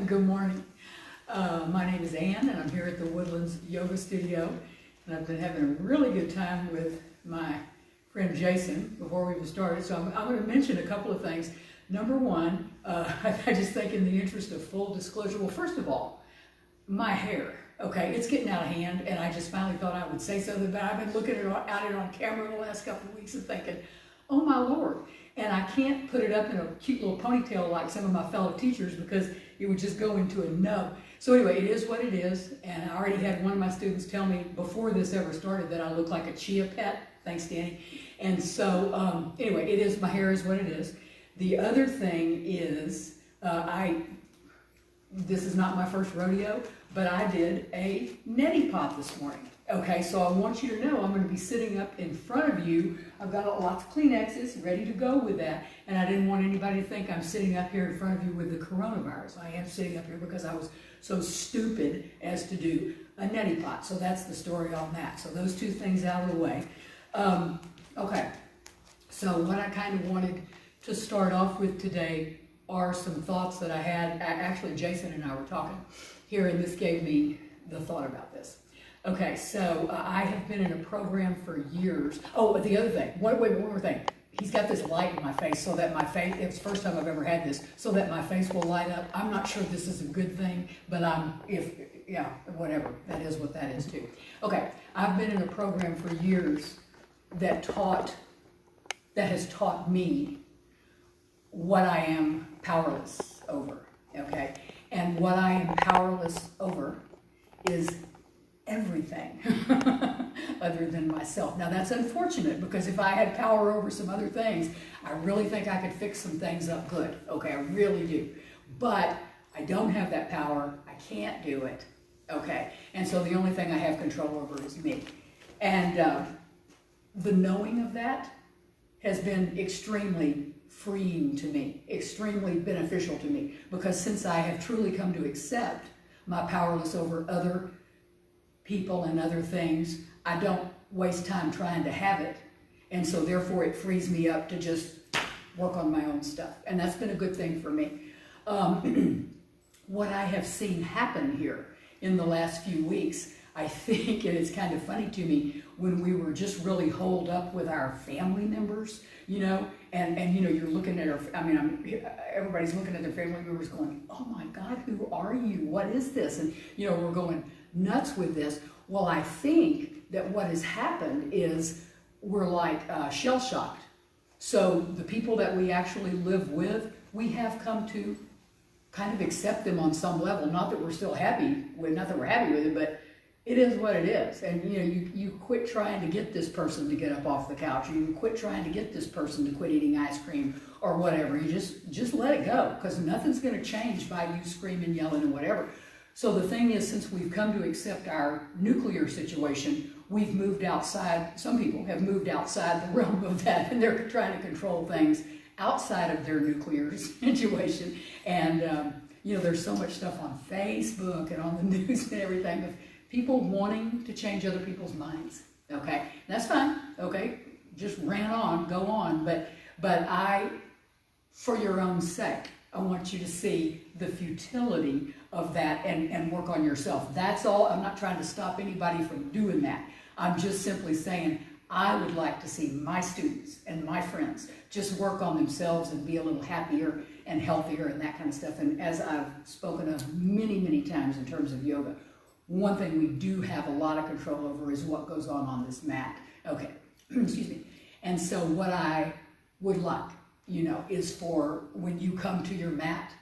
Good morning. My name is Ann, and I'm here at the Woodlands Yoga Studio, and I've been having a really good time with my friend Jason before we even started. So I'm going to mention a couple of things. Number one, I just think in the interest of full disclosure, well, first of all, my hair, okay, it's getting out of hand, and I just finally thought I would say something, but I've been looking at it on camera the last couple of weeks and thinking, oh my Lord. And I can't put it up in a cute little ponytail like some of my fellow teachers because it would just go into a nub. So anyway, it is what it is, and I already had one of my students tell me before this ever started that I look like a chia pet. Thanks, Danny. And so anyway, my hair is what it is. The other thing is, this is not my first rodeo, but I did a neti pot this morning. Okay, so I want you to know I'm going to be sitting up in front of you. I've got lots of Kleenexes ready to go with that, and I didn't want anybody to think I'm sitting up here in front of you with the coronavirus. I am sitting up here because I was so stupid as to do a neti pot. So that's the story on that. So those two things out of the way. Okay, so what I kind of wanted to start off with today are some thoughts that I had. Actually, Jason and I were talking here, and this gave me the thought about this. Okay, so I have been in a program for years. Oh, but the other thing, one more thing. He's got this light in my face so that my face, it's the first time I've ever had this, so that my face will light up. I'm not sure this is a good thing, but whatever. That is what that is too. Okay, I've been in a program for years that has taught me what I am powerless over, okay? And what I am powerless over is everything other than myself. Now that's unfortunate because if I had power over some other things, I really think I could fix some things up good. Okay, I really do. But I don't have that power. I can't do it. Okay, and so the only thing I have control over is me. And the knowing of that has been extremely freeing to me, extremely beneficial to me, because since I have truly come to accept my powerless over other people and other things, I don't waste time trying to have it, and so therefore it frees me up to just work on my own stuff, and that's been a good thing for me. What I have seen happen here in the last few weeks, I think, and it's kind of funny to me, when we were just really holed up with our family members, you know, and you know, you're looking at everybody's looking at their family members going, oh my God, who are you? What is this? And you know, we're going nuts with this. Well, I think that what has happened is we're like shell-shocked. So the people that we actually live with, we have come to kind of accept them on some level. Not that we're still happy with, not that we're happy with it, but it is what it is. And you know, you quit trying to get this person to get up off the couch, or you quit trying to get this person to quit eating ice cream or whatever. You just let it go, because nothing's going to change by you screaming, yelling, and whatever. So the thing is, since we've come to accept our nuclear situation, we've moved outside. Some people have moved outside the realm of that, and they're trying to control things outside of their nuclear situation. And you know, there's so much stuff on Facebook and on the news and everything of people wanting to change other people's minds. Okay, that's fine. Okay, just go on. But for your own sake, I want you to see the futility of that and work on yourself. That's all. I'm not trying to stop anybody from doing that. I'm just simply saying I would like to see my students and my friends just work on themselves and be a little happier and healthier and that kind of stuff. And as I've spoken of many, many times in terms of yoga, one thing we do have a lot of control over is what goes on this mat. Okay, excuse me. And so what I would like, you know, is for when you come to your mat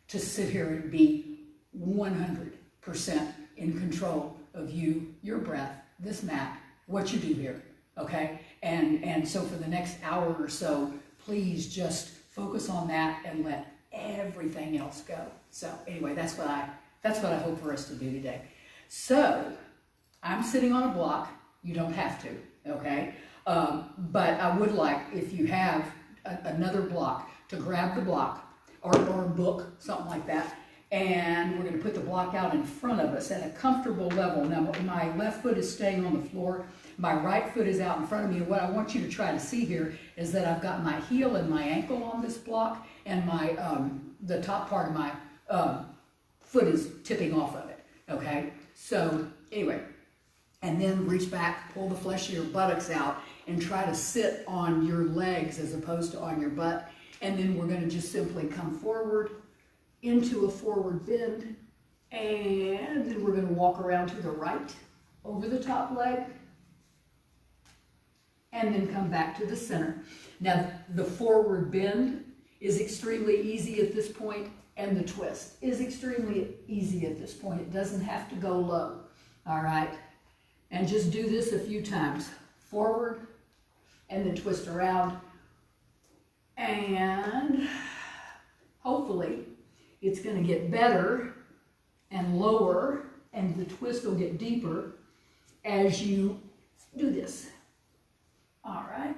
to sit here and be 100% in control of you, your breath, this mat, what you do here, okay? And so for the next hour or so, please just focus on that and let everything else go. So anyway, that's what I hope for us to do today. So I'm sitting on a block. You don't have to, okay? But I would like, if you have another block, to grab the block or a book, something like that, and we're going to put the block out in front of us at a comfortable level. Now, my left foot is staying on the floor. My right foot is out in front of me, and what I want you to try to see here is that I've got my heel and my ankle on this block, and my the top part of my foot is tipping off of it, okay? So anyway, and then reach back, pull the flesh of your buttocks out, and try to sit on your legs as opposed to on your butt. And then we're gonna just simply come forward into a forward bend, and then we're gonna walk around to the right, over the top leg, and then come back to the center. Now, the forward bend is extremely easy at this point, and the twist is extremely easy at this point. It doesn't have to go low, all right? And just do this a few times. Forward, and then twist around, and hopefully it's going to get better and lower, and the twist will get deeper as you do this. All right,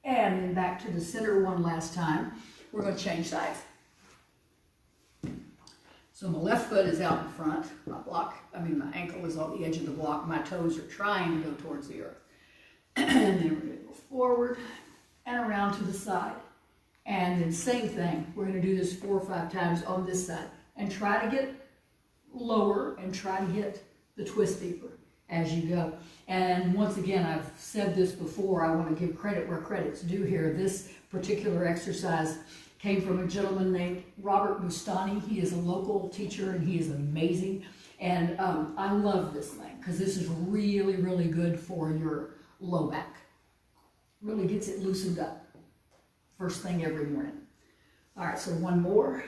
and then back to the center one last time. We're going to change sides. So my left foot is out in front. My ankle is on the edge of the block. My toes are trying to go towards the earth. And then we're going to go forward and around to the side. And then same thing. We're going to do this 4 or 5 times on this side. And try to get lower and try to get the twist deeper as you go. And once again, I've said this before, I want to give credit where credit's due here. This particular exercise came from a gentleman named Robert Bustani. He is a local teacher and he is amazing. And I love this thing because this is really, really good for your low back. Really gets it loosened up first thing every morning. All right, so one more.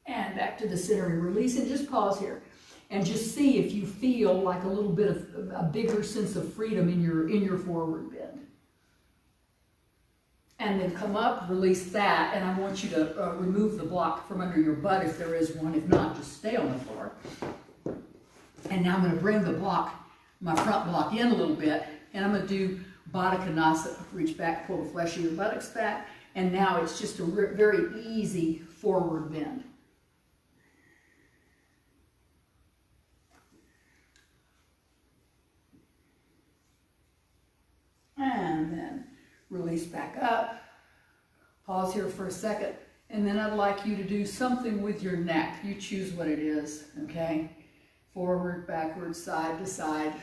And back to the center and release, and just pause here. And just see if you feel like a little bit of a bigger sense of freedom in your forward bend. And then come up, release that, and I want you to remove the block from under your butt if there is one. If not, just stay on the floor. And now I'm going to bring the block, my front block, in a little bit, and I'm going to do Baddha Konasana. Reach back, pull the flesh of your buttocks back, and now it's just a very easy forward bend. And then release back up. Pause here for a second. And then I'd like you to do something with your neck. You choose what it is, okay? Forward, backward, side to side.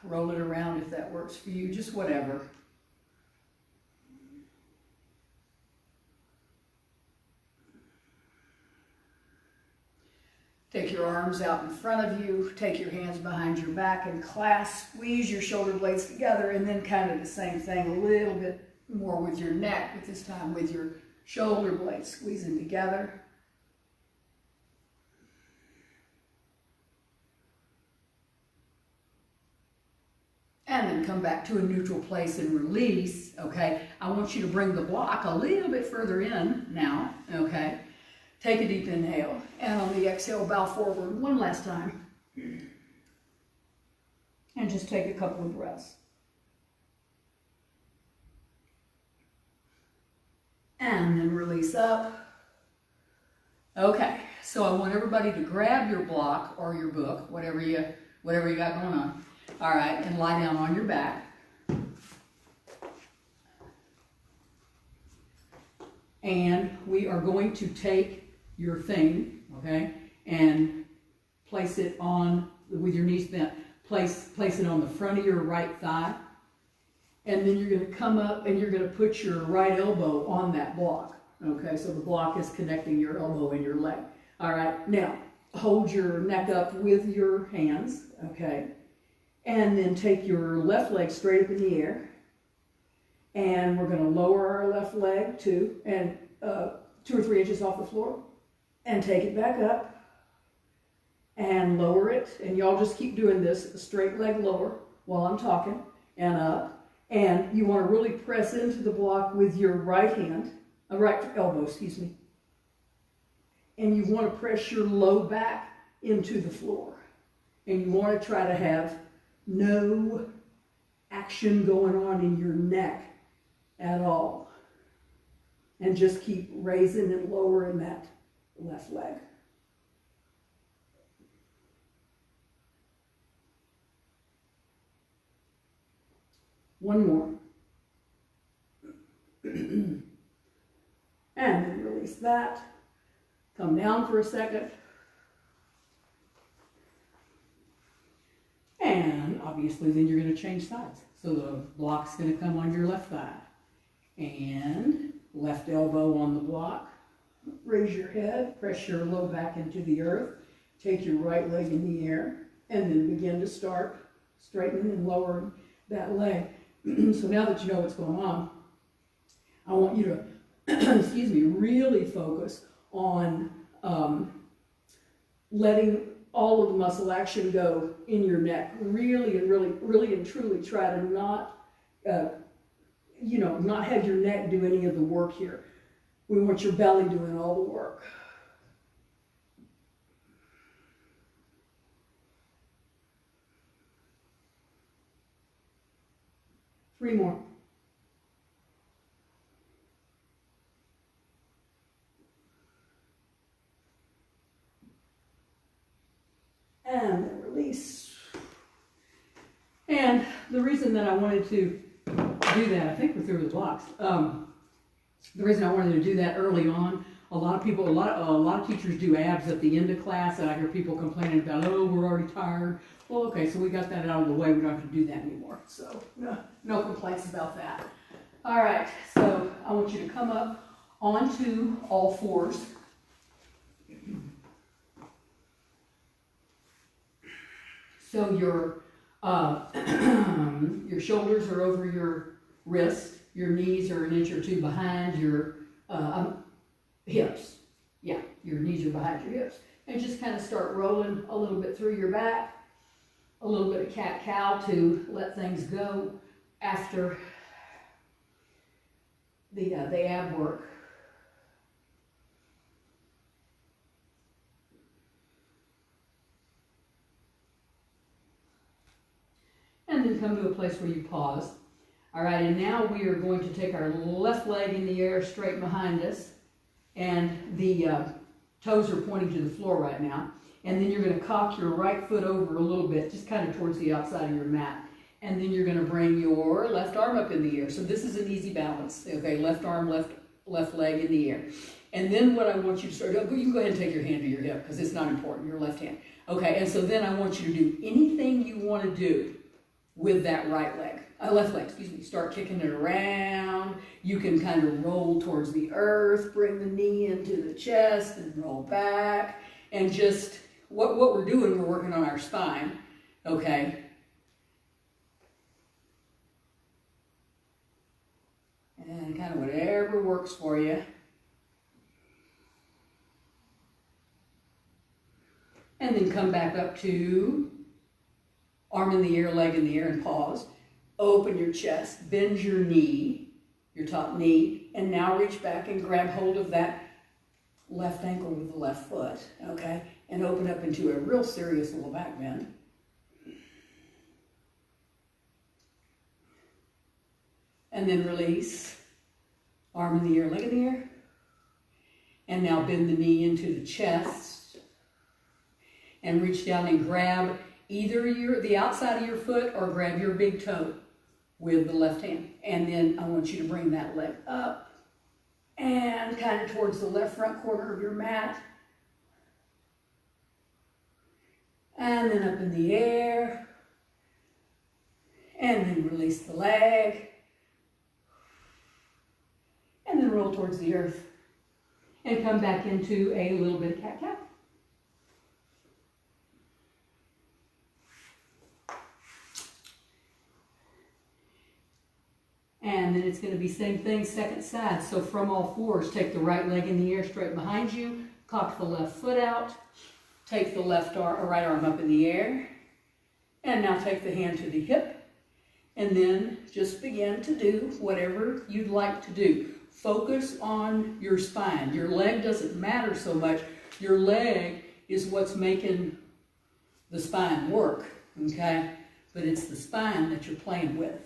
Roll it around if that works for you, just whatever. Take your arms out in front of you, take your hands behind your back and clasp, squeeze your shoulder blades together, and then kind of the same thing, a little bit more with your neck, but this time with your shoulder blades squeezing together. And then come back to a neutral place and release, okay? I want you to bring the block a little bit further in now, okay? Take a deep inhale, and on the exhale, bow forward one last time. And just take a couple of breaths. And then release up. Okay, so I want everybody to grab your block or your book, whatever you got going on. All right, and lie down on your back. And we are going to take your thing, okay, and place it on, with your knees bent, place it on the front of your right thigh, and then you're going to come up and you're going to put your right elbow on that block, okay, so the block is connecting your elbow and your leg. All right, now hold your neck up with your hands, okay, and then take your left leg straight up in the air, and we're going to lower our left leg too, and 2 or 3 inches off the floor. And take it back up and lower it. And y'all just keep doing this, straight leg lower while I'm talking, and up. And you want to really press into the block with your right hand, right elbow, excuse me. And you want to press your low back into the floor. And you want to try to have no action going on in your neck at all. And just keep raising and lowering that left leg. One more. And then release that. come down for a second. And obviously then you're going to change sides. So the block's going to come on your left thigh. And left elbow on the block. Raise your head, press your low back into the earth. Take your right leg in the air. And then begin to start straightening and lowering that leg. So now that you know what's going on, I want you to, excuse me, really focus on letting all of the muscle action go in your neck. Really and truly try to not, not have your neck do any of the work here. We want your belly doing all the work. Three more. And then release. And the reason that I wanted to do that, I think we're through the blocks. The reason I wanted to do that early on, a lot of teachers do abs at the end of class, and I hear people complaining about, oh, we're already tired. Well, okay, so we got that out of the way. We don't have to do that anymore. So no complaints about that. All right, so I want you to come up onto all fours. So your shoulders are over your wrist. Your knees are an inch or two behind your hips. Yeah, your knees are behind your hips. And just kind of start rolling a little bit through your back. A little bit of cat-cow to let things go after the ab work. And then come to a place where you pause. All right, and now we are going to take our left leg in the air straight behind us, and the toes are pointing to the floor right now. And then you're going to cock your right foot over a little bit, just kind of towards the outside of your mat. And then you're going to bring your left arm up in the air. So this is an easy balance. Okay, left arm, left leg in the air. And then what I want you to start, you can go ahead and take your hand to your hip because it's not important, your left hand. Okay, and so then I want you to do anything you want to do with that left leg, excuse me. Start kicking it around. You can kind of roll towards the earth, bring the knee into the chest and roll back. And just, what we're doing, we're working on our spine, okay? And kind of whatever works for you. And then come back up to arm in the air, leg in the air, and pause. Open your chest, bend your knee, your top knee, and now reach back and grab hold of that left ankle with the left foot, okay? And open up into a real serious little back bend. And then release. Arm in the air, leg in the air. And now bend the knee into the chest. And reach down and grab either the outside of your foot or grab your big toe with the left hand. And then I want you to bring that leg up and kind of towards the left front corner of your mat. And then up in the air. And then release the leg. And then roll towards the earth. And come back into a little bit of cat-cow. And then it's going to be same thing, second side. So from all fours, take the right leg in the air straight behind you, cock the left foot out, take the right arm up in the air, and now take the hand to the hip, and then just begin to do whatever you'd like to do. Focus on your spine. Your leg doesn't matter so much. Your leg is what's making the spine work, okay? But it's the spine that you're playing with.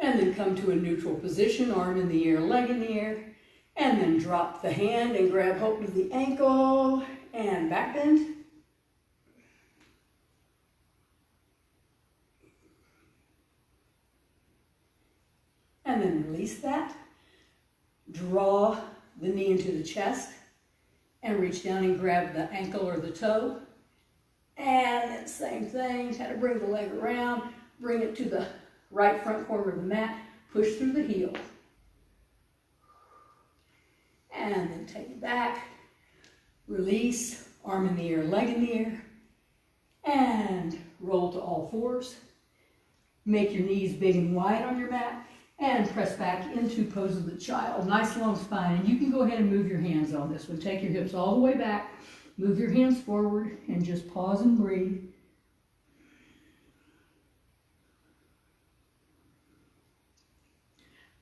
And then come to a neutral position, arm in the air, leg in the air, and then drop the hand and grab hold of the ankle and back bend. and then release that. Draw the knee into the chest and reach down and grab the ankle or the toe. And then same thing, kind of bring the leg around, bring it to the right front corner of the mat, push through the heel. And then take it back, release, arm in the air, leg in the air, and roll to all fours. Make your knees big and wide on your mat, and press back into pose of the child. Nice long spine, and you can go ahead and move your hands on this one. Take your hips all the way back, move your hands forward, and just pause and breathe.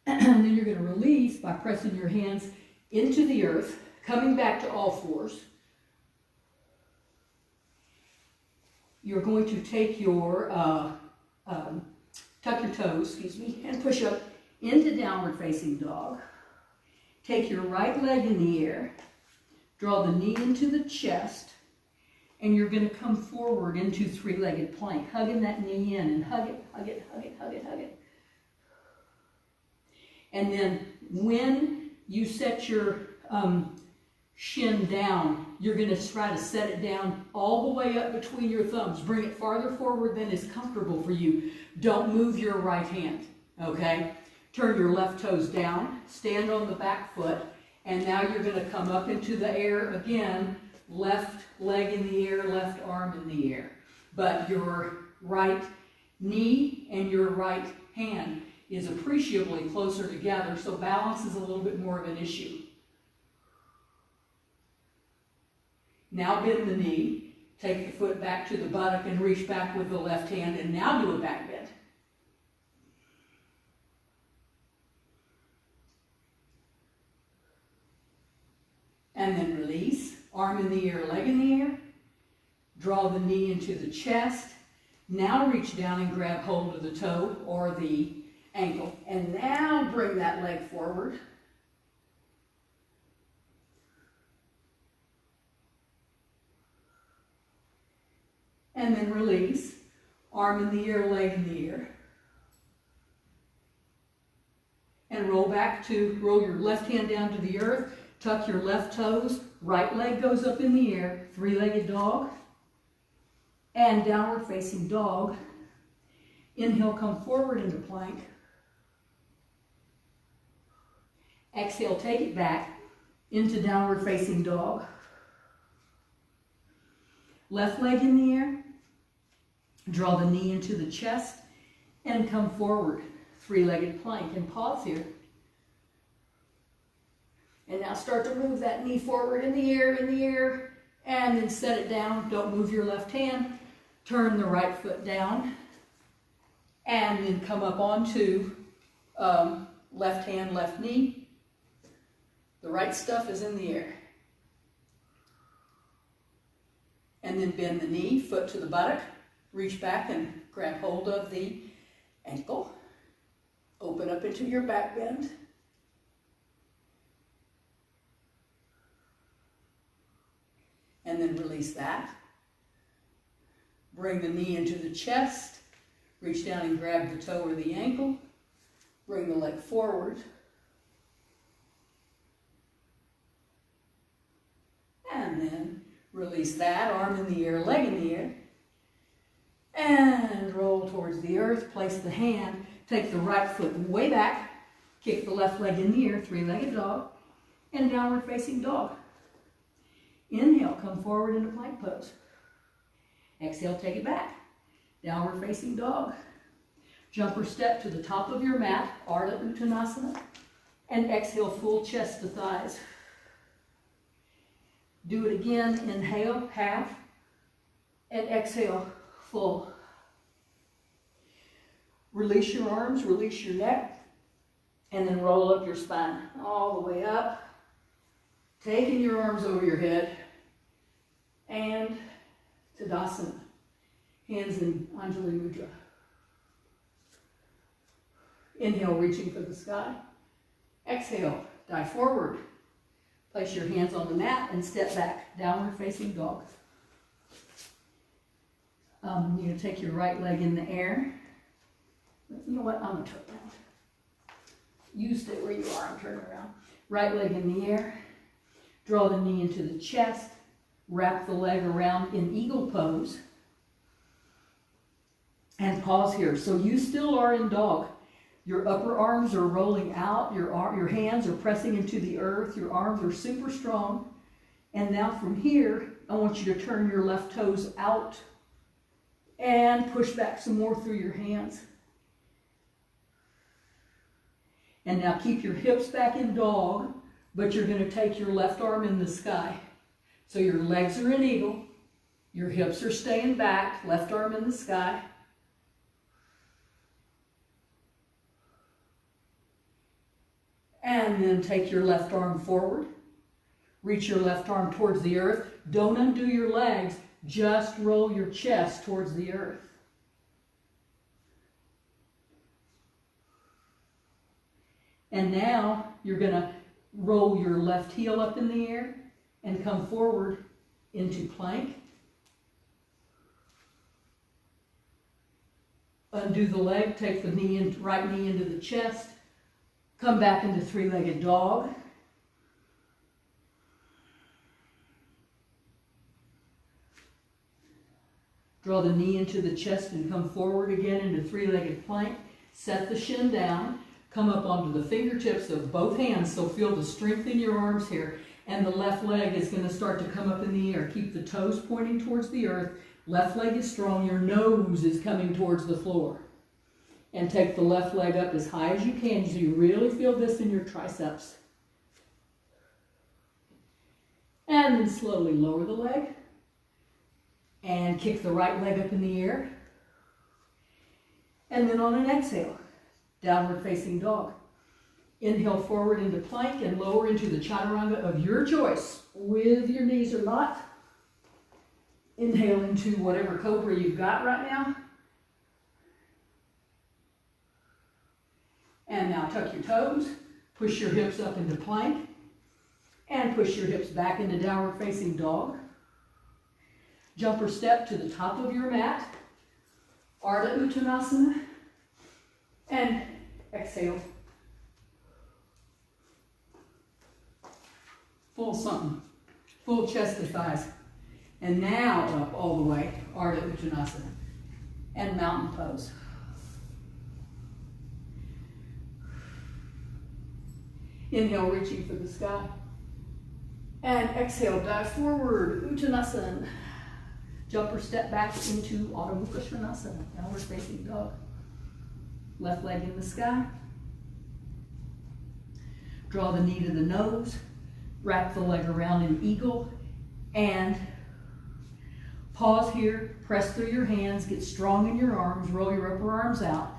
And then you're going to release by pressing your hands into the earth, coming back to all fours. You're going to take your, tuck your toes, and push up into downward facing dog. Take your right leg in the air, draw the knee into the chest, and you're going to come forward into three-legged plank, hugging that knee in and hug it, hug it, hug it, hug it, hug it. And then when you set your shin down, you're going to try to set it down all the way up between your thumbs. Bring it farther forward than is comfortable for you. Don't move your right hand, okay? Turn your left toes down, stand on the back foot, and now you're going to come up into the air again, left leg in the air, left arm in the air. But your right knee and your right hand is appreciably closer together, so balance is a little bit more of an issue. Now bend the knee, take the foot back to the buttock and reach back with the left hand, and now do a back bend. And then release, arm in the air, leg in the air. Draw the knee into the chest. Now reach down and grab hold of the toe or the ankle. And now bring that leg forward. And then release, arm in the air, leg in the air. And roll your left hand down to the earth. Tuck your left toes, right leg goes up in the air, three-legged dog, and downward facing dog. Inhale, come forward into plank. Exhale, take it back into downward facing dog. Left leg in the air, draw the knee into the chest, and come forward, three-legged plank, and pause here. And now start to move that knee forward in the air, and then set it down. Don't move your left hand. Turn the right foot down, and then come up onto left hand, left knee. The right stuff is in the air. And then bend the knee, foot to the buttock. Reach back and grab hold of the ankle. Open up into your back bend. And then release that. Bring the knee into the chest. Reach down and grab the toe or the ankle. Bring the leg forward. And then release that, arm in the air, leg in the air. And roll towards the earth. Place the hand. Take the right foot way back. Kick the left leg in the air, three-legged dog. And downward facing dog. Inhale, come forward into plank pose. Exhale, take it back. Downward facing dog. Jumper step to the top of your mat, Ardha Uttanasana. And exhale, full chest to thighs. Do it again. Inhale, half. And exhale, full. Release your arms, release your neck. And then roll up your spine all the way up. Taking your arms over your head, and Tadasana, hands in Anjali Mudra. Inhale, reaching for the sky. Exhale, dive forward. Place your hands on the mat and step back, downward facing dog. You're going to take your right leg in the air. You know what? I'm going to turn around. You stay where you are, I'm turning around. Right leg in the air. Draw the knee into the chest. Wrap the leg around in eagle pose. And pause here. So you still are in dog. Your upper arms are rolling out. Your hands are pressing into the earth. Your arms are super strong. And now from here, I want you to turn your left toes out and push back some more through your hands. And now keep your hips back in dog, but you're going to take your left arm in the sky. So your legs are in eagle, your hips are staying back, left arm in the sky. And then take your left arm forward. Reach your left arm towards the earth. Don't undo your legs, just roll your chest towards the earth. And now you're going to roll your left heel up in the air and come forward into plank. Undo the leg, take the right knee into the chest. Come back into three-legged dog. Draw the knee into the chest and come forward again into three-legged plank. Set the shin down. Come up onto the fingertips of both hands, so feel the strength in your arms here. And the left leg is going to start to come up in the air. Keep the toes pointing towards the earth. Left leg is strong. Your nose is coming towards the floor. And take the left leg up as high as you can so you really feel this in your triceps. And then slowly lower the leg. And kick the right leg up in the air. And then on an exhale, downward facing dog. Inhale forward into plank and lower into the chaturanga of your choice, with your knees or not. Inhale into whatever cobra you've got right now. And now tuck your toes, push your hips up into plank, and push your hips back into downward facing dog. Jumper step to the top of your mat, Ardha Uttanasana, and exhale. Full something, full chest and thighs. And now up all the way, Ardha Uttanasana, and mountain pose. Inhale, reaching for the sky. And exhale, dive forward, Uttanasana. Jumper step back into Adho Mukha Svanasana, downward facing dog. Left leg in the sky. Draw the knee to the nose. Wrap the leg around in eagle. And pause here. Press through your hands. Get strong in your arms. Roll your upper arms out.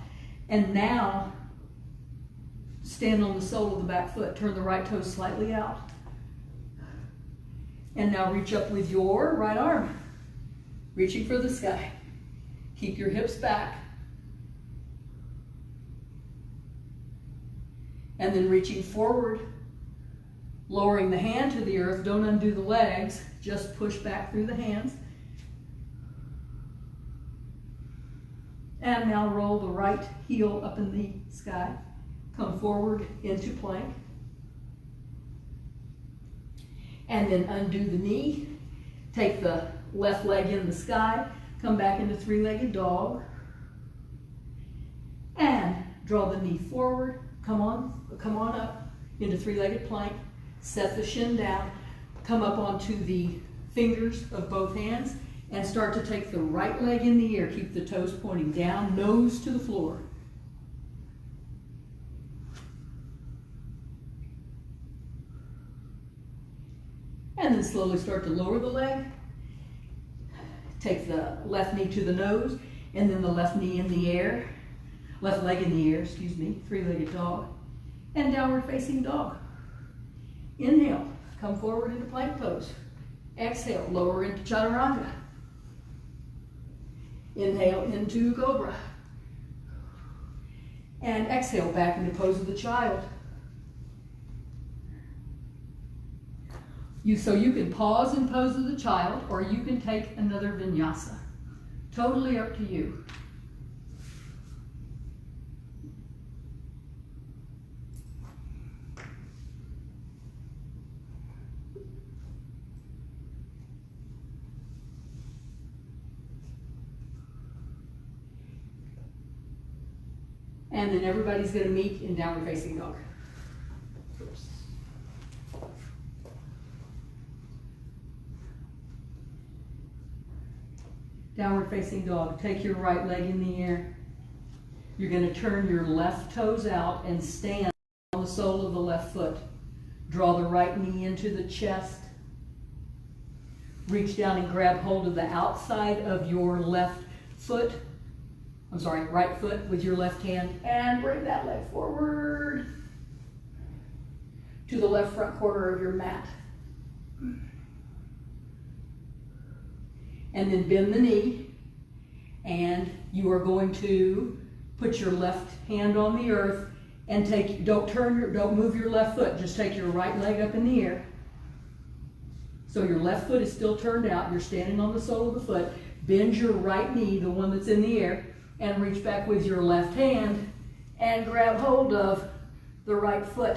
And now, stand on the sole of the back foot. Turn the right toe slightly out. And now reach up with your right arm. Reaching for the sky. Keep your hips back. And then reaching forward, lowering the hand to the earth. Don't undo the legs, just push back through the hands. And now roll the right heel up in the sky. Come forward into plank. And then undo the knee. Take the left leg in the sky. Come back into three-legged dog. And draw the knee forward. Come on up into three-legged plank. Set the shin down. Come up onto the fingers of both hands and start to take the right leg in the air. Keep the toes pointing down, nose to the floor. And then slowly start to lower the leg. Take the left knee to the nose and then the left knee in the air. Left leg in the air, excuse me, three-legged dog. And downward facing dog. Inhale, come forward into plank pose. Exhale, lower into chaturanga. Inhale into cobra. And exhale back into pose of the child. So you can pause in pose of the child, or you can take another vinyasa. Totally up to you. And then everybody's gonna meet in downward facing dog. Downward facing dog. Take your right leg in the air. You're gonna turn your left toes out and stand on the sole of the left foot. Draw the right knee into the chest. Reach down and grab hold of the outside of your left foot. Right foot with your left hand, and bring that leg forward to the left front corner of your mat. And then bend the knee, and you are going to put your left hand on the earth and don't move your left foot, just take your right leg up in the air. So your left foot is still turned out, you're standing on the sole of the foot, bend your right knee, the one that's in the air, and reach back with your left hand and grab hold of the right foot.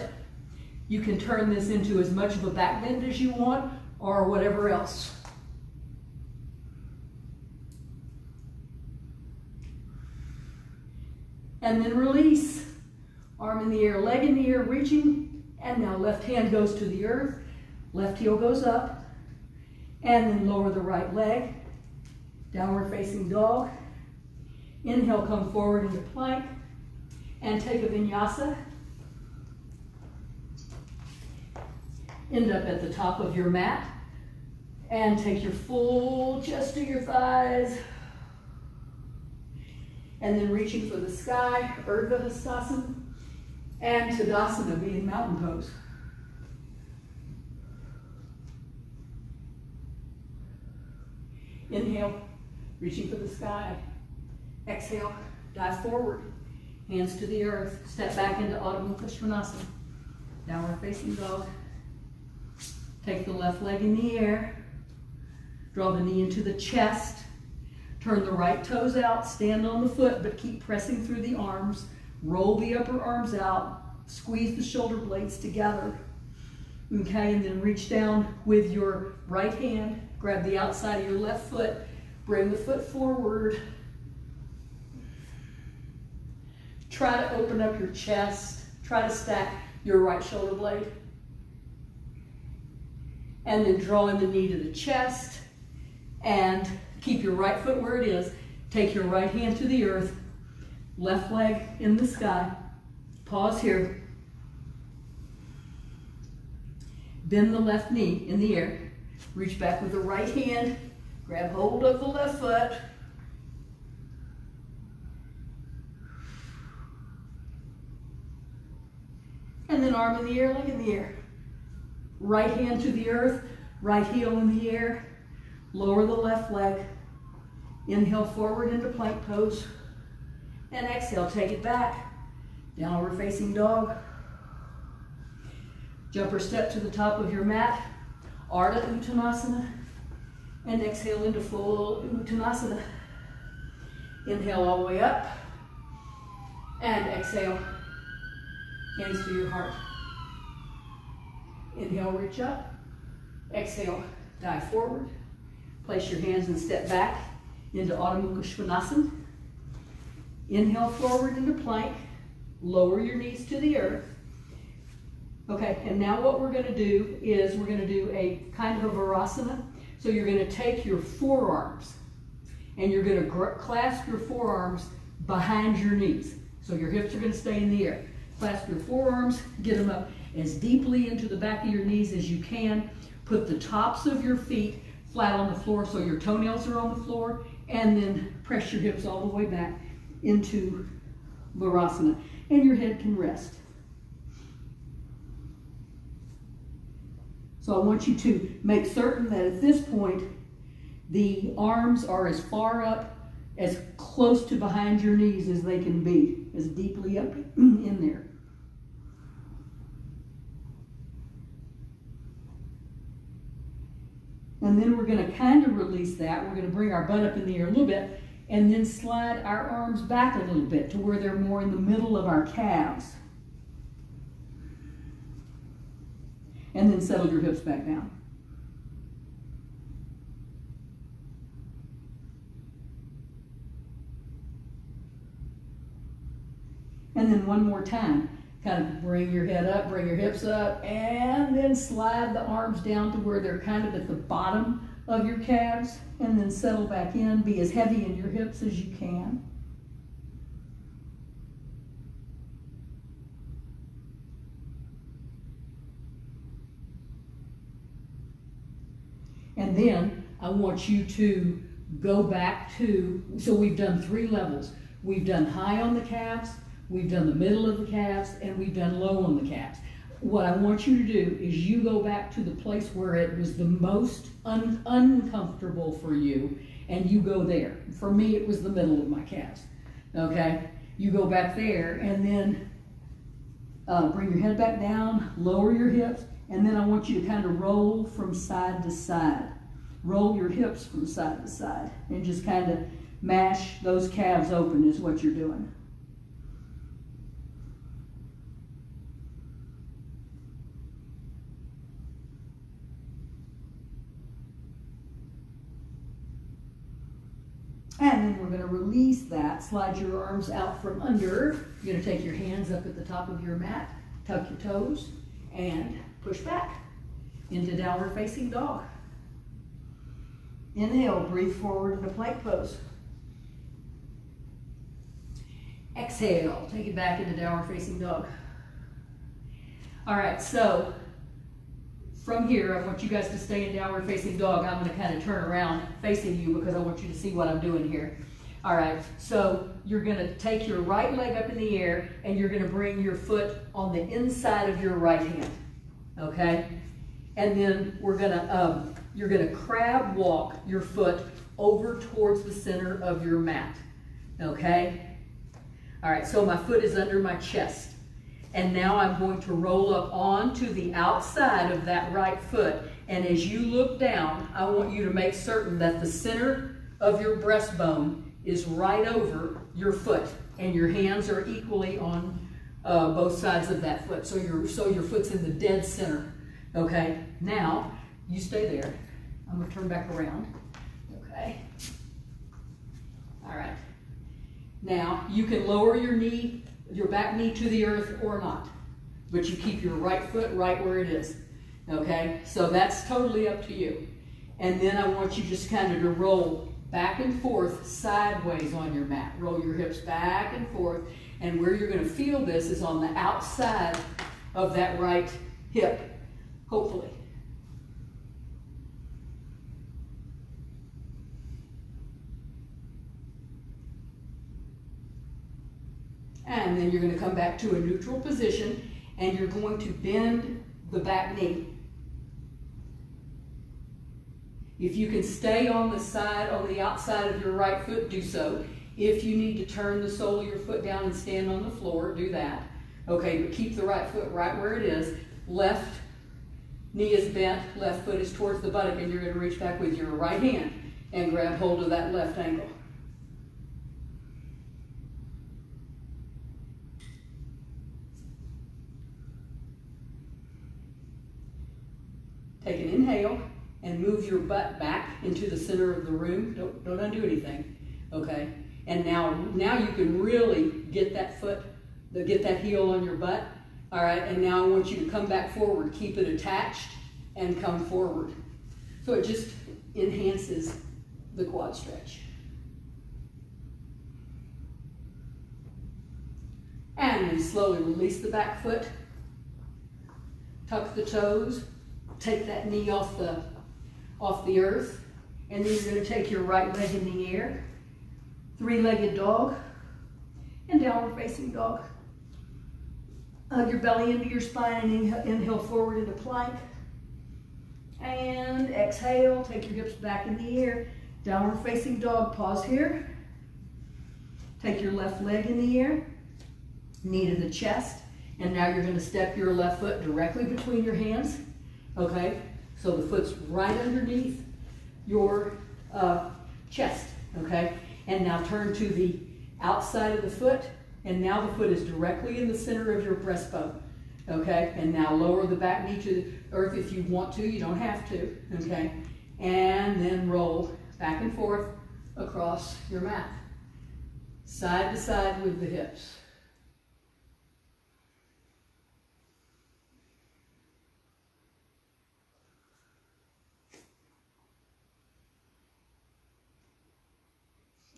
You can turn this into as much of a back bend as you want or whatever else. And then release. Arm in the air, leg in the air, reaching, and now left hand goes to the earth, left heel goes up, and then lower the right leg, downward facing dog. Inhale, come forward into plank, and take a vinyasa. End up at the top of your mat, and take your full chest to your thighs, and then reaching for the sky, Urdhva Hastasana, and Tadasana, being mountain pose. Inhale, reaching for the sky. Exhale, dive forward, hands to the earth, step back into Adho Mukha Svanasana, downward facing dog. Take the left leg in the air, draw the knee into the chest, turn the right toes out, stand on the foot, but keep pressing through the arms, roll the upper arms out, squeeze the shoulder blades together. Okay, and then reach down with your right hand, grab the outside of your left foot, bring the foot forward. Try to open up your chest, try to stack your right shoulder blade. And then drawing the knee to the chest, and keep your right foot where it is. Take your right hand to the earth, left leg in the sky. Pause here. Bend the left knee in the air. Reach back with the right hand, grab hold of the left foot. And then arm in the air, leg in the air. Right hand to the earth, right heel in the air. Lower the left leg. Inhale forward into plank pose. And exhale, take it back. Downward facing dog. Jumper step to the top of your mat. Ardha Uttanasana. And exhale into full Uttanasana. Inhale all the way up. And exhale. Hands to your heart. Inhale, reach up. Exhale, dive forward. Place your hands and step back into Adho Mukha Svanasana. Inhale forward into plank. Lower your knees to the earth. Okay, and now what we're going to do is we're going to do a kind of a Virasana. So you're going to take your forearms and you're going to clasp your forearms behind your knees. So your hips are going to stay in the air. Clasp your forearms, get them up as deeply into the back of your knees as you can. Put the tops of your feet flat on the floor so your toenails are on the floor, and then press your hips all the way back into Virasana. And your head can rest. So I want you to make certain that at this point, the arms are as far up, as close to behind your knees as they can be, as deeply up in there. And then we're going to kind of release that. We're going to bring our butt up in the air a little bit and then slide our arms back a little bit to where they're more in the middle of our calves. And then settle your hips back down. And then one more time, kind of bring your head up, bring your hips up, and then slide the arms down to where they're kind of at the bottom of your calves, and then settle back in. Be as heavy in your hips as you can. And then I want you to go back to, so we've done 3 levels. We've done high on the calves, we've done the middle of the calves, and we've done low on the calves. What I want you to do is you go back to the place where it was the most uncomfortable for you, and you go there. For me, it was the middle of my calves, okay? You go back there, and then bring your head back down, lower your hips, and then I want you to kind of roll from side to side. Roll your hips from side to side, and just kind of mash those calves open is what you're doing. And then we're going to release that. Slide your arms out from under. You're going to take your hands up at the top of your mat, tuck your toes, and push back into downward facing dog. Inhale, breathe forward in a plank pose. Exhale, take it back into downward facing dog. All right, so from here, I want you guys to stay in downward facing dog. I'm going to kind of turn around facing you because I want you to see what I'm doing here. All right, so you're going to take your right leg up in the air, and you're going to bring your foot on the inside of your right hand, okay? And then we're going to, you're going to crab walk your foot over towards the center of your mat, okay? All right, so my foot is under my chest. And now I'm going to roll up onto the outside of that right foot. And as you look down, I want you to make certain that the center of your breastbone is right over your foot. And your hands are equally on both sides of that foot. So your foot's in the dead center. Okay, now you stay there. I'm going to turn back around. Okay. All right. Now you can lower your knee, your back knee to the earth or not, but you keep your right foot right where it is, okay? So that's totally up to you. And then I want you just kind of to roll back and forth sideways on your mat. Roll your hips back and forth, and where you're going to feel this is on the outside of that right hip, hopefully. And then you're going to come back to a neutral position, and you're going to bend the back knee. If you can stay on the side, on the outside of your right foot, do so. If you need to turn the sole of your foot down and stand on the floor, do that. Okay, but keep the right foot right where it is. Left knee is bent, left foot is towards the buttock, and you're going to reach back with your right hand and grab hold of that left ankle. Take an inhale and move your butt back into the center of the room. Don't undo anything, okay? And now you can really get that foot, get that heel on your butt, all right? And now I want you to come back forward, keep it attached, and come forward. So it just enhances the quad stretch. And then slowly release the back foot, tuck the toes, take that knee off the earth, and then you're going to take your right leg in the air, three-legged dog, and downward facing dog. Hug your belly into your spine and inhale forward into plank. And exhale, take your hips back in the air, downward facing dog, pause here. Take your left leg in the air, knee to the chest, and now you're going to step your left foot directly between your hands. Okay, so the foot's right underneath your chest, okay? And now turn to the outside of the foot, and now the foot is directly in the center of your breastbone, okay? And now lower the back knee to the earth if you want to, you don't have to, okay? And then roll back and forth across your mat, side to side with the hips.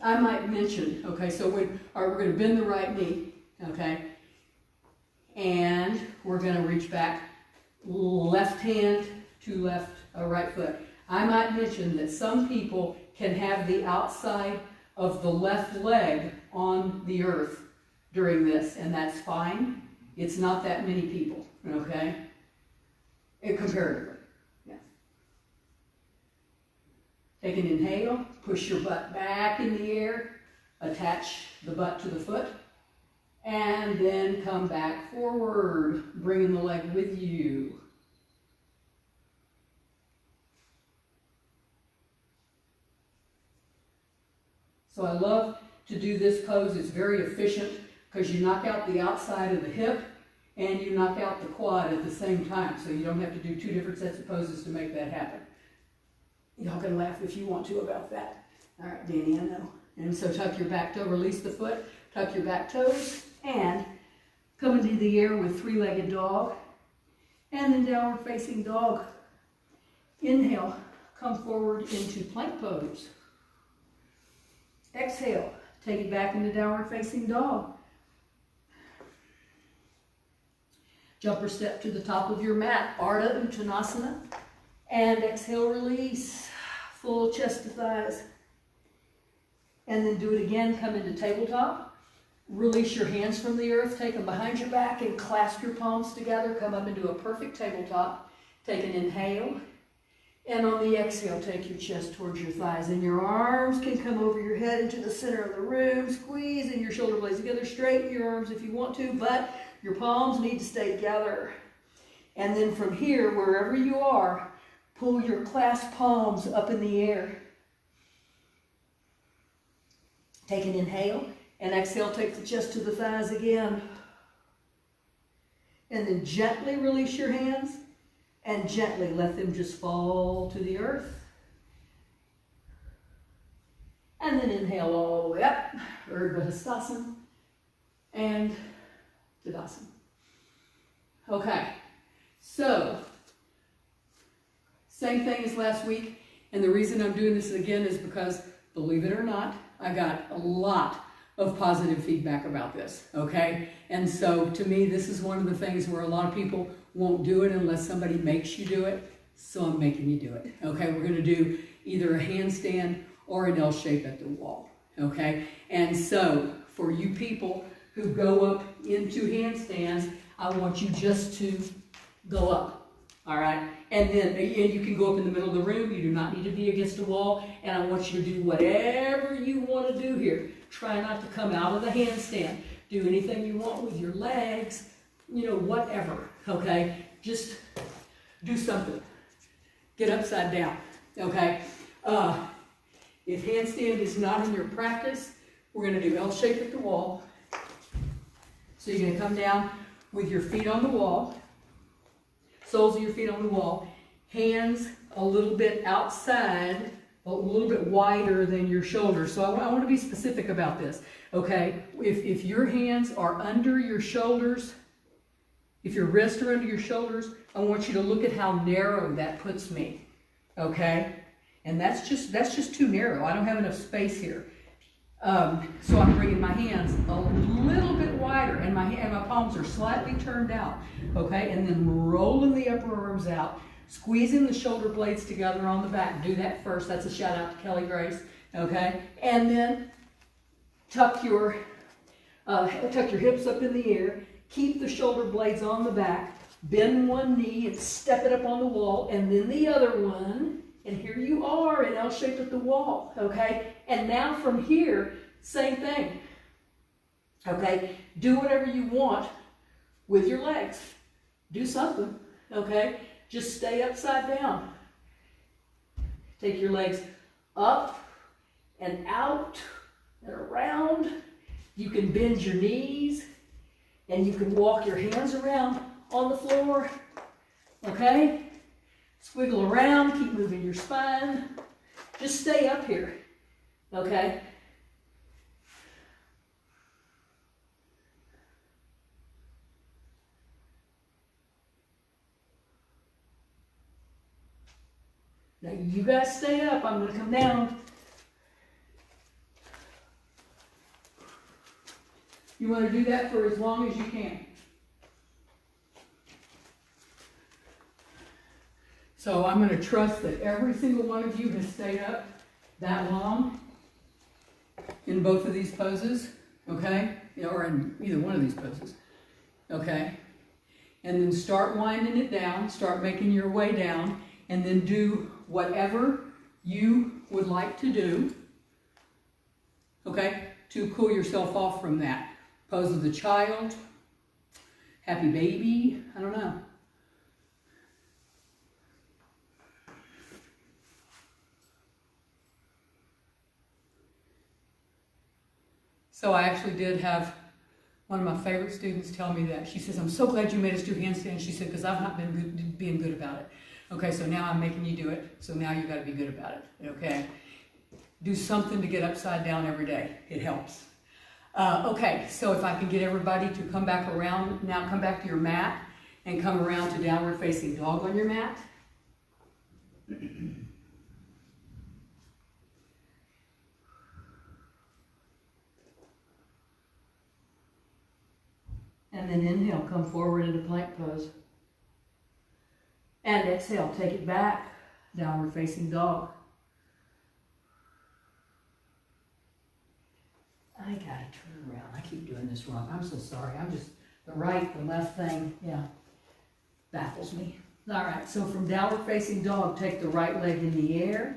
I might mention, okay, so we're going to bend the right knee, okay, and we're going to reach back, left hand to right foot. I might mention that some people can have the outside of the left leg on the earth during this, and that's fine. It's not that many people, okay, comparatively. Yeah. Take an inhale, push your butt back in the air, attach the butt to the foot, and then come back forward, bringing the leg with you. So I love to do this pose. It's very efficient because you knock out the outside of the hip and you knock out the quad at the same time. So you don't have to do two different sets of poses to make that happen. Y'all can laugh if you want to about that. All right, Danny, I know. And so tuck your back toe, release the foot, tuck your back toes, and come into the air with three-legged dog. And then downward facing dog. Inhale, come forward into plank pose. Exhale, take it back into downward facing dog. Jumper step to the top of your mat, Ardha Uttanasana. And exhale, release, full chest to thighs. And then do it again, come into tabletop. Release your hands from the earth, take them behind your back and clasp your palms together. Come up into a perfect tabletop. Take an inhale. And on the exhale, take your chest towards your thighs. And your arms can come over your head into the center of the room. Squeezing your shoulder blades together. Straighten your arms if you want to, but your palms need to stay together. And then from here, wherever you are, pull your clasped palms up in the air. Take an inhale. And exhale, take the chest to the thighs again. And then gently release your hands. And gently let them just fall to the earth. And then inhale all the way up, Urdhva Hastasana, and Tadasana. Okay, so same thing as last week, and the reason I'm doing this again is because, believe it or not, I got a lot of positive feedback about this, okay? And so to me, this is one of the things where a lot of people won't do it unless somebody makes you do it. So I'm making you do it, okay? We're gonna do either a handstand or an L shape at the wall, okay? And so for you people who go up into handstands, I want you just to go up, all right? And then you can go up in the middle of the room. You do not need to be against a wall. And I want you to do whatever you want to do here. Try not to come out of the handstand. Do anything you want with your legs, you know, whatever, okay? Just do something. Get upside down, okay? If handstand is not in your practice, we're going to do L shape at the wall. So you're going to come down with your feet on the wall, soles of your feet on the wall, hands a little bit outside, a little bit wider than your shoulders. So I want to be specific about this, okay? If your hands are under your shoulders, if your wrists are under your shoulders, I want you to look at how narrow that puts me, okay? And that's just too narrow. I don't have enough space here. So I'm bringing my hands a little bit wider, and my palms are slightly turned out, okay? And then rolling the upper arms out, squeezing the shoulder blades together on the back. Do that first. That's a shout out to Kelly Grace, okay? And then tuck your hips up in the air. Keep the shoulder blades on the back. Bend one knee and step it up on the wall, and then the other one. And here you are in L shape at the wall, okay? And now from here, same thing, okay? Do whatever you want with your legs. Do something, okay? Just stay upside down. Take your legs up and out and around. You can bend your knees and you can walk your hands around on the floor, okay? Squiggle around, keep moving your spine. Just stay up here, okay? Now you guys stay up, I'm gonna come down. You want to do that for as long as you can. So I'm going to trust that every single one of you has stayed up that long in both of these poses, okay? Or in either one of these poses, okay? And then start winding it down, start making your way down, and then do whatever you would like to do, okay, to cool yourself off from that. Pose of the child, happy baby, I don't know. So I actually did have one of my favorite students tell me that. She says, I'm so glad you made us do handstands. She said, because I've not been being good about it. Okay, so now I'm making you do it. So now you've got to be good about it, okay? Do something to get upside down every day. It helps. Okay, so if I can get everybody to come back around, now come back to your mat and come around to downward facing dog on your mat. And then inhale, come forward into plank pose. And exhale, take it back, downward facing dog. I gotta turn around. I keep doing this wrong. I'm so sorry. I'm just, the right, the left thing, yeah, baffles me. All right, so from downward facing dog, take the right leg in the air,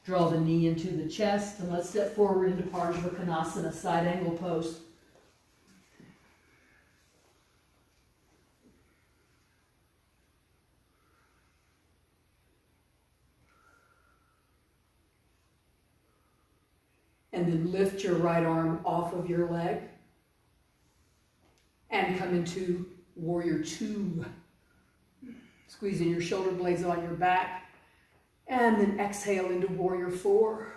draw the knee into the chest, and let's step forward into Parsvakonasana, side angle pose. And then lift your right arm off of your leg and come into Warrior Two. Squeezing your shoulder blades on your back, and then exhale into Warrior Four.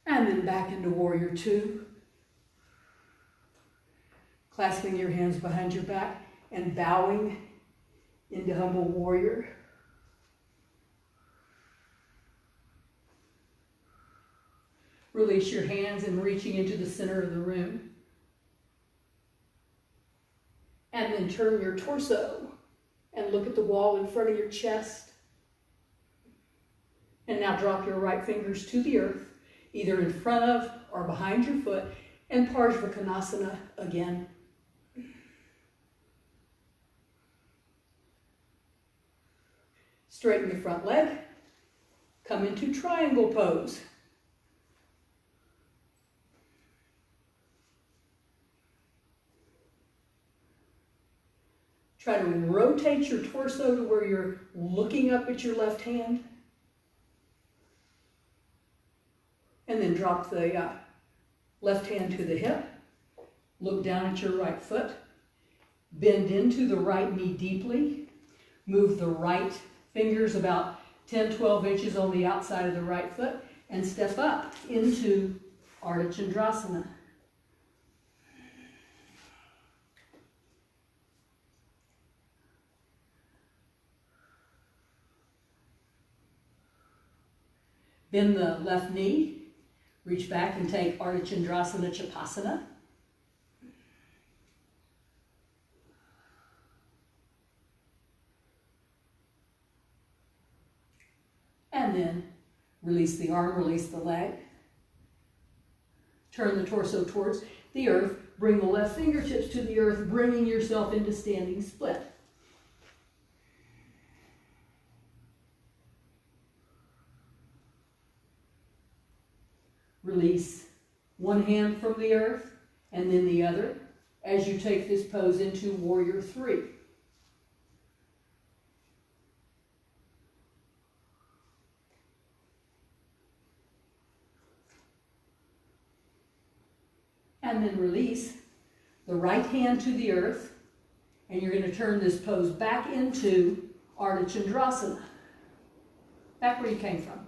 And then back into Warrior Two. Clasping your hands behind your back and bowing into Humble Warrior. Release your hands and reaching into the center of the room. And then turn your torso and look at the wall in front of your chest. And now drop your right fingers to the earth, either in front of or behind your foot, and Parsvakonasana again. Straighten the front leg, come into triangle pose. Try to rotate your torso to where you're looking up at your left hand. And then drop the left hand to the hip. Look down at your right foot. Bend into the right knee deeply. Move the right fingers about 10-12 inches on the outside of the right foot and step up into Ardha Chandrasana. Bend the left knee, reach back and take Ardha Chandrasana Chapasana. And then release the arm, release the leg. Turn the torso towards the earth. Bring the left fingertips to the earth, bringing yourself into standing split. Release one hand from the earth and then the other as you take this pose into Warrior Three. And then release the right hand to the earth, and you're going to turn this pose back into Ardha Chandrasana, back where you came from.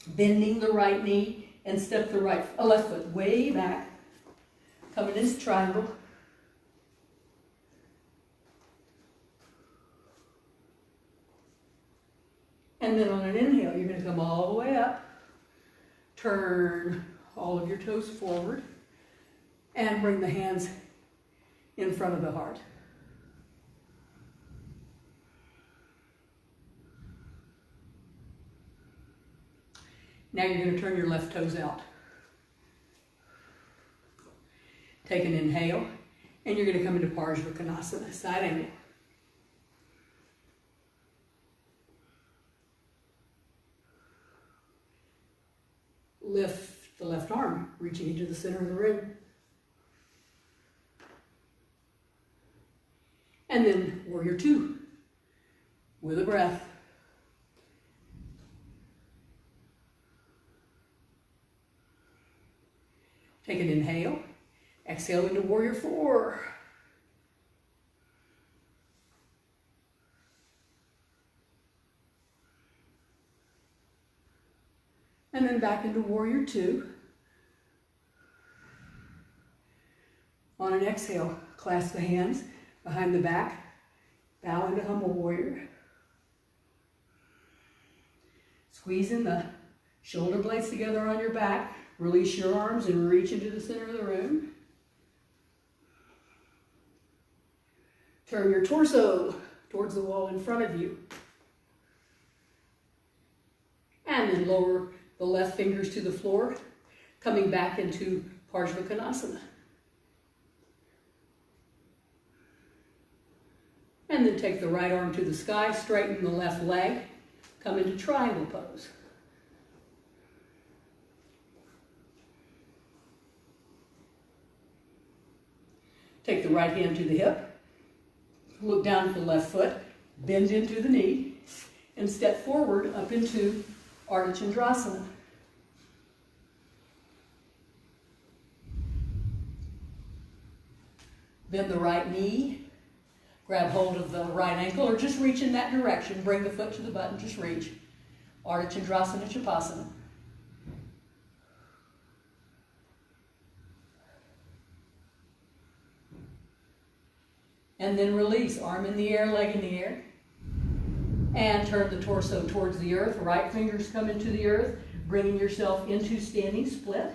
Bending the right knee and step the left foot way back, coming into triangle. And then on an inhale, you're going to come all the way up, turn all of your toes forward, and bring the hands in front of the heart. Now you're going to turn your left toes out. Take an inhale, and you're going to come into Parsvakonasana, side angle. Lift the left arm, reaching into the center of the room. And then Warrior Two, with a breath. Take an inhale, exhale into Warrior Four. And then back into Warrior Two. On an exhale, clasp the hands behind the back, bow into Humble Warrior. Squeeze in the shoulder blades together on your back. Release your arms and reach into the center of the room. Turn your torso towards the wall in front of you. And then lower the left fingers to the floor, coming back into Parsvakonasana. And then take the right arm to the sky, straighten the left leg, come into triangle pose. Take the right hand to the hip, look down at the left foot, bend into the knee, and step forward up into Ardha Chandrasana. Bend the right knee, grab hold of the right ankle, or just reach in that direction. Bring the foot to the butt and just reach. Ardha Chandrasana Chapasana. And then release, arm in the air, leg in the air. And turn the torso towards the earth. Right fingers come into the earth, bringing yourself into standing split.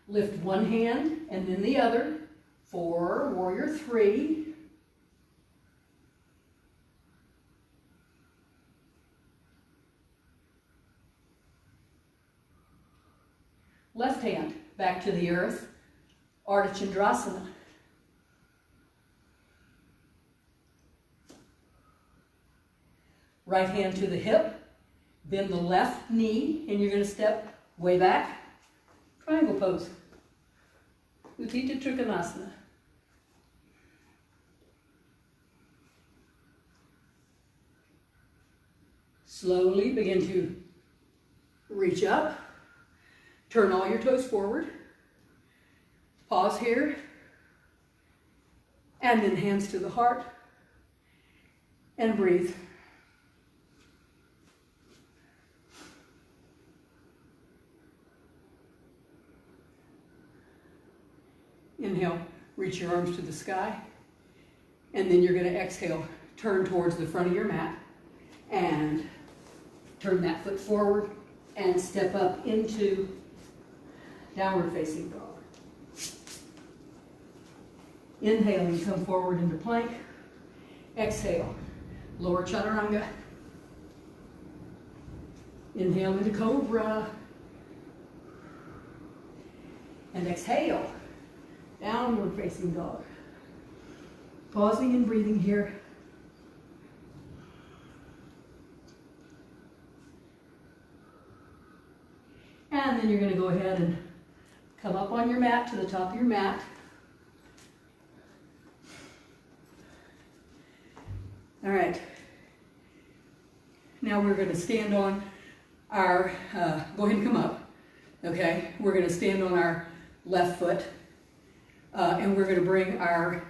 Lift one hand and then the other for Warrior Three. Left hand back to the earth, Ardha Chandrasana. Right hand to the hip, bend the left knee, and you're going to step way back, triangle pose, Utthita Trikonasana. Slowly begin to reach up. Turn all your toes forward. Pause here. And then hands to the heart. And breathe. Inhale, reach your arms to the sky. And then you're going to exhale, turn towards the front of your mat. And turn that foot forward and step up into downward facing dog. Inhaling, come forward into plank. Exhale, lower chaturanga. Inhale into cobra. And exhale, downward facing dog. Pausing and breathing here. And then you're going to go ahead and come up on your mat to the top of your mat. All right. Now we're going to stand on our, go ahead and come up. Okay. We're going to stand on our left foot. And we're going to bring our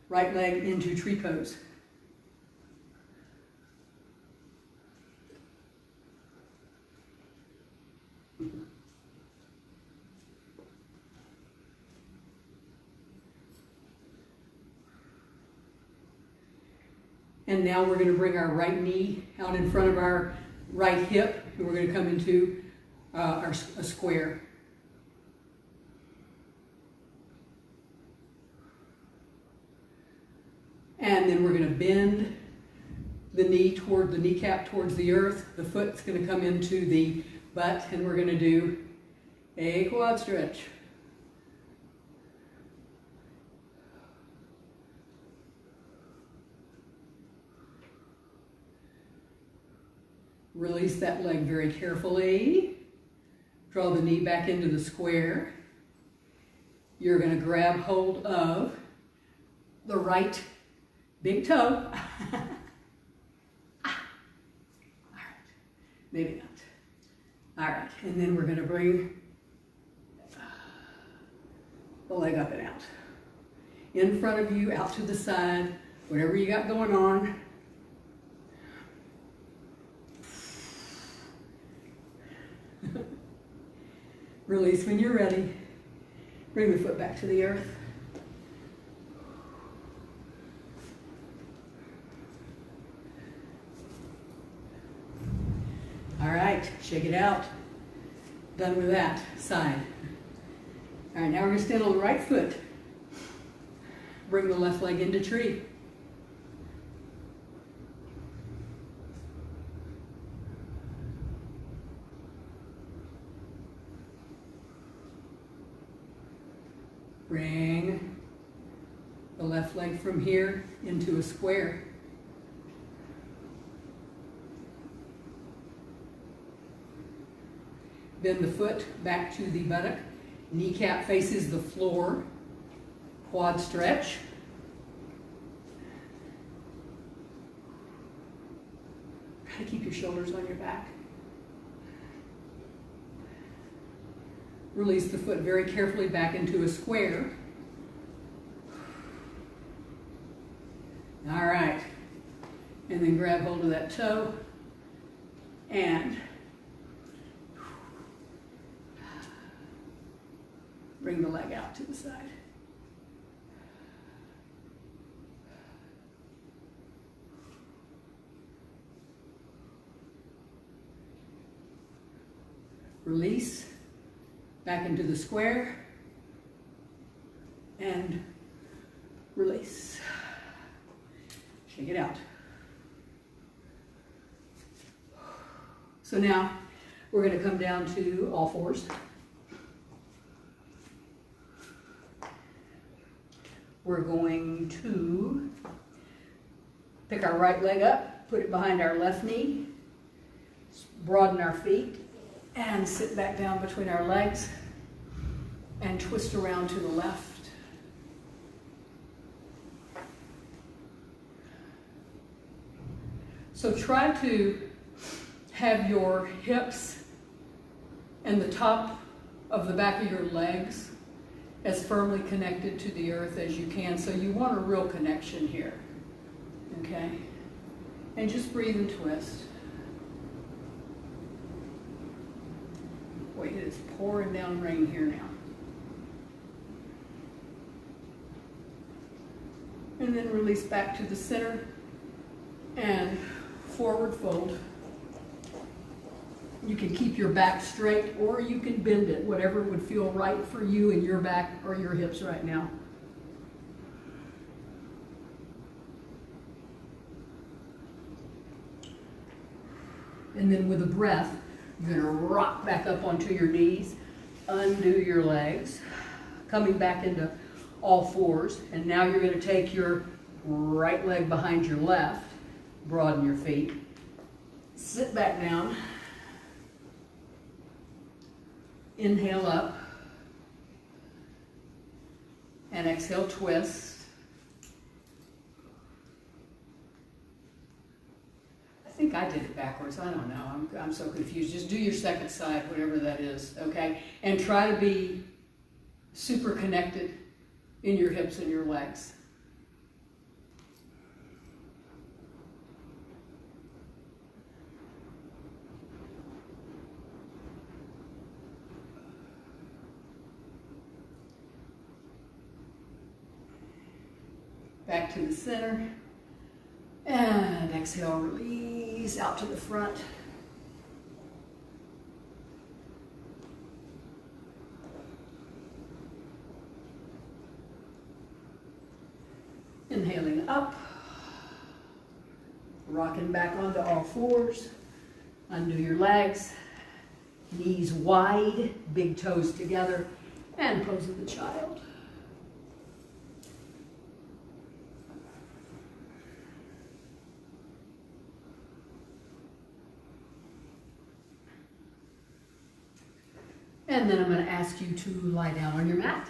right leg into tree pose. And now we're going to bring our right knee out in front of our right hip, and we're going to come into a square. And then we're going to bend the knee toward the kneecap towards the earth. The foot's going to come into the butt, and we're going to do a quad stretch. Release that leg very carefully. Draw the knee back into the square. You're going to grab hold of the right big toe. All right, maybe not. All right, and then we're going to bring the leg up and out. In front of you, out to the side, whatever you got going on. Release when you're ready. Bring the foot back to the earth. All right, shake it out. Done with that side. All right, now we're going to stand on the right foot. Bring the left leg into tree. Bring the left leg from here into a square. Bend the foot back to the buttock. Kneecap faces the floor. Quad stretch. Try to keep your shoulders on your back. Release the foot very carefully back into a square. All right. And then grab hold of that toe and bring the leg out to the side. Release. Back into the square, and release. Shake it out. So now we're going to come down to all fours. We're going to pick our right leg up, put it behind our left knee, broaden our feet, and sit back down between our legs and twist around to the left. So try to have your hips and the top of the back of your legs as firmly connected to the earth as you can. So you want a real connection here, okay? And just breathe and twist. Wait, it is pouring down rain here now. And then release back to the center and forward fold. You can keep your back straight or you can bend it, whatever would feel right for you and your back or your hips right now. And then with a breath, you're going to rock back up onto your knees, undo your legs, coming back into all fours. And now you're going to take your right leg behind your left, broaden your feet, sit back down, inhale up, and exhale, twist. I think I did it backwards. I don't know. I'm so confused. Just do your second side, whatever that is, okay? And try to be super connected in your hips and your legs. Back to the center. And And exhale, release out to the front. Inhaling up, rocking back onto all fours. Undo your legs, knees wide, big toes together, and pose of the child. And then I'm going to ask you to lie down on your mat.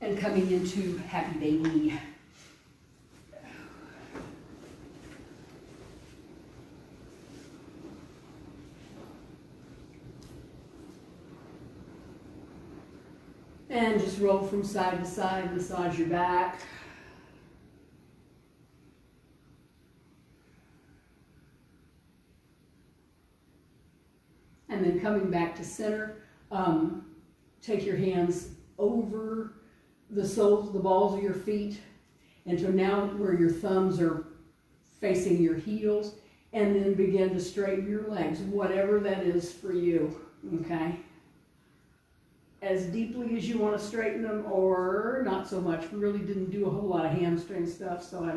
And coming into happy baby. And just roll from side to side, massage your back. And then coming back to center, take your hands over the soles, the balls of your feet, and so now where your thumbs are facing your heels, and then begin to straighten your legs, whatever that is for you, okay? As deeply as you want to straighten them, or not so much. We really didn't do a whole lot of hamstring stuff, so I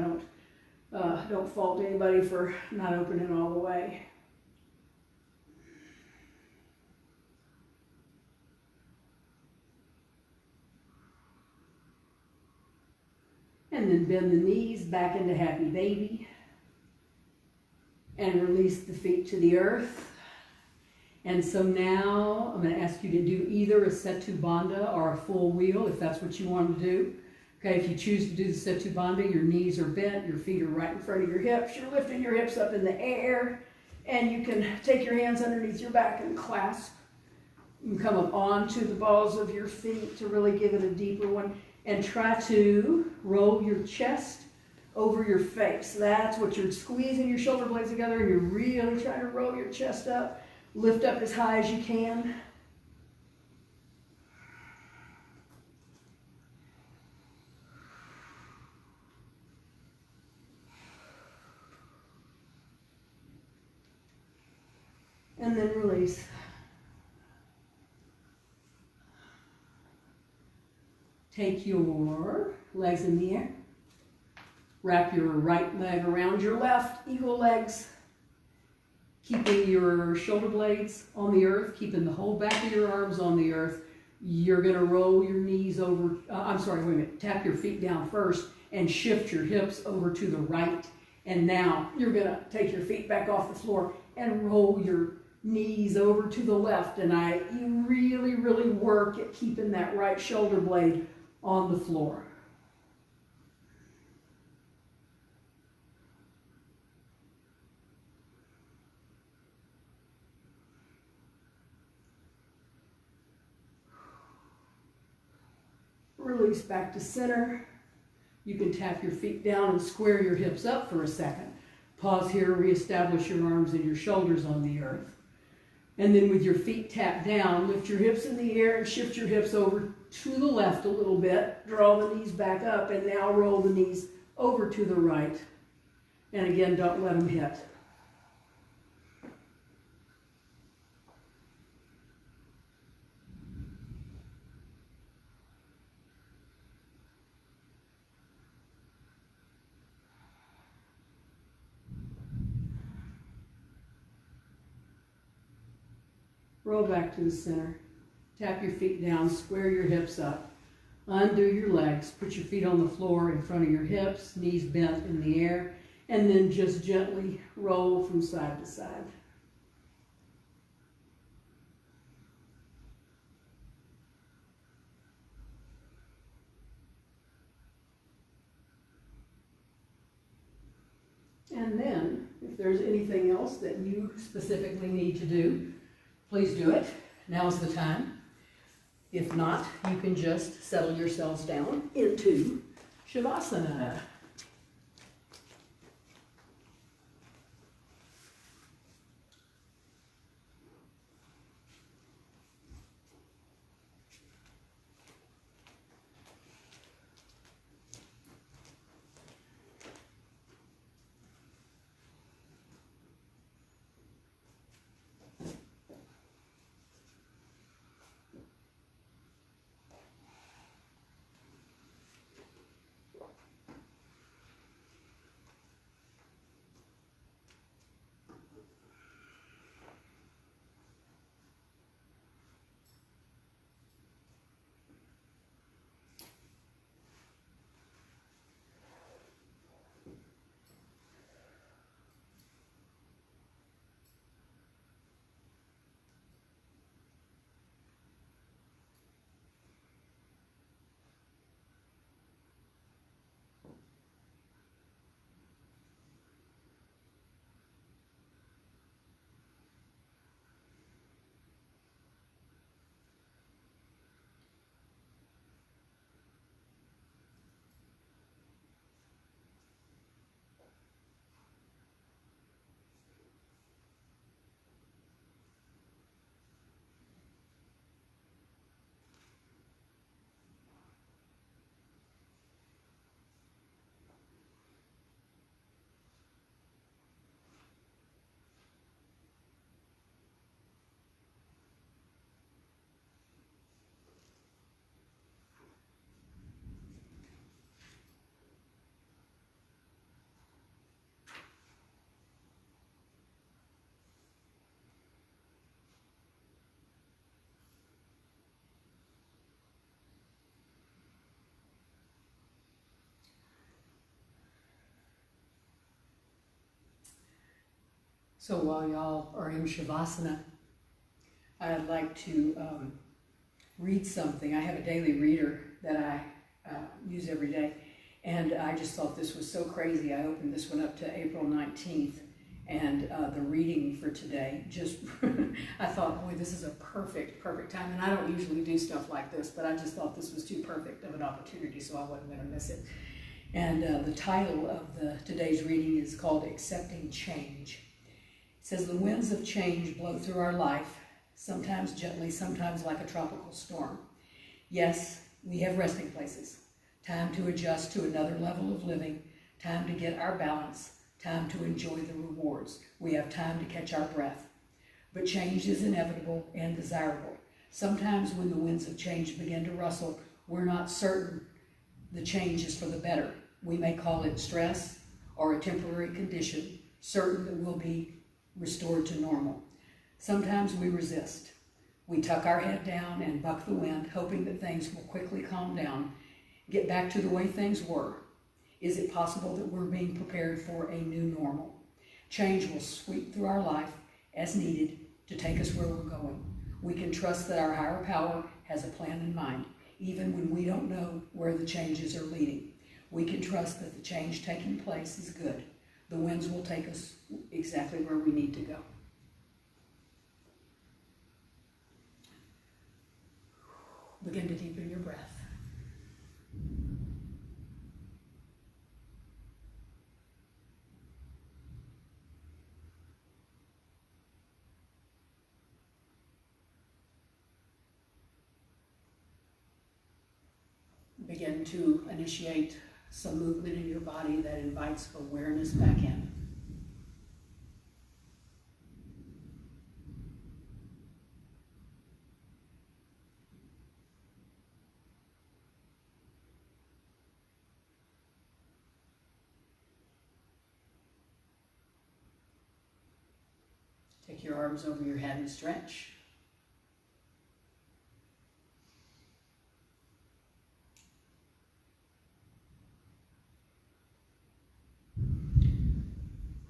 don't fault anybody for not opening all the way. And then bend the knees back into happy baby. And release the feet to the earth. And so now I'm going to ask you to do either a Setu Bandha or a full wheel if that's what you want to do. Okay, if you choose to do the Setu Bandha, your knees are bent, your feet are right in front of your hips. You're lifting your hips up in the air. And you can take your hands underneath your back and clasp. You can come up onto the balls of your feet to really give it a deeper one. And try to roll your chest over your face. That's what you're squeezing your shoulder blades together, and you're really trying to roll your chest up. Lift up as high as you can. And then release. Take your legs in the air. Wrap your right leg around your left, eagle legs. Keeping your shoulder blades on the earth, keeping the whole back of your arms on the earth. You're going to roll your knees over, tap your feet down first and shift your hips over to the right. And now you're going to take your feet back off the floor and roll your knees over to the left. And you really, really work at keeping that right shoulder blade on the floor. Release back to center. You can tap your feet down and square your hips up for a second. Pause here, reestablish your arms and your shoulders on the earth. And then with your feet tapped down, lift your hips in the air and shift your hips over to the left a little bit. Draw the knees back up and now roll the knees over to the right. And again, don't let them hit. Roll back to the center. Tap your feet down, square your hips up. Undo your legs, put your feet on the floor in front of your hips, knees bent in the air, and then just gently roll from side to side. And then, if there's anything else that you specifically need to do, please do it. Now's the time. If not, you can just settle yourselves down into Shavasana. So while y'all are in Shavasana, I'd like to read something. I have a daily reader that I use every day, and I just thought this was so crazy. I opened this one up to April 19th, and the reading for today just, I thought, boy, this is a perfect time. And I don't usually do stuff like this, but I just thought this was too perfect of an opportunity, so I wasn't going to miss it. And the title of today's reading is called Accepting Change. It says, the winds of change blow through our life, sometimes gently, sometimes like a tropical storm. Yes, we have resting places, time to adjust to another level of living, time to get our balance, time to enjoy the rewards. We have time to catch our breath. But change is inevitable and desirable. Sometimes when the winds of change begin to rustle, we're not certain the change is for the better. We may call it stress or a temporary condition, certain that we'll be restored to normal. Sometimes we resist. We tuck our head down and buck the wind, hoping that things will quickly calm down, get back to the way things were. Is it possible that we're being prepared for a new normal? Change will sweep through our life as needed to take us where we're going. We can trust that our higher power has a plan in mind, even when we don't know where the changes are leading. We can trust that the change taking place is good. The winds will take us exactly where we need to go. Begin to deepen your breath. Begin to initiate some movement in your body that invites awareness back in. Take your arms over your head and stretch.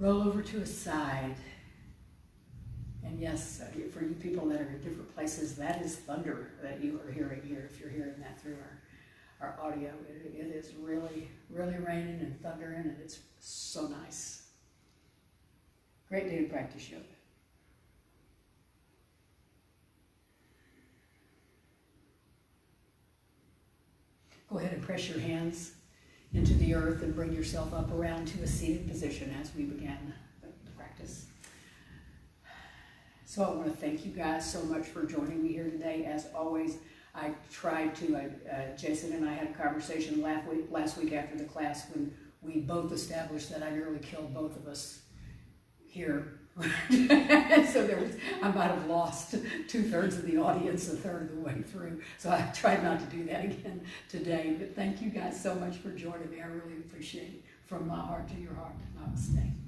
Roll over to a side. And yes, for you people that are in different places, that is thunder that you are hearing here, if you're hearing that through our audio. It is really, really raining and thundering, and it's so nice. Great day to practice yoga. Go ahead and press your hands into the earth and bring yourself up around to a seated position as we begin the practice. So I want to thank you guys so much for joining me here today. As always, I tried to, Jason and I had a conversation last week after the class when we both established that I nearly killed both of us here. So I might have lost 2/3 of the audience a third of the way through. So I tried not to do that again today. But thank you guys so much for joining me. I really appreciate it. From my heart to your heart. Namaste.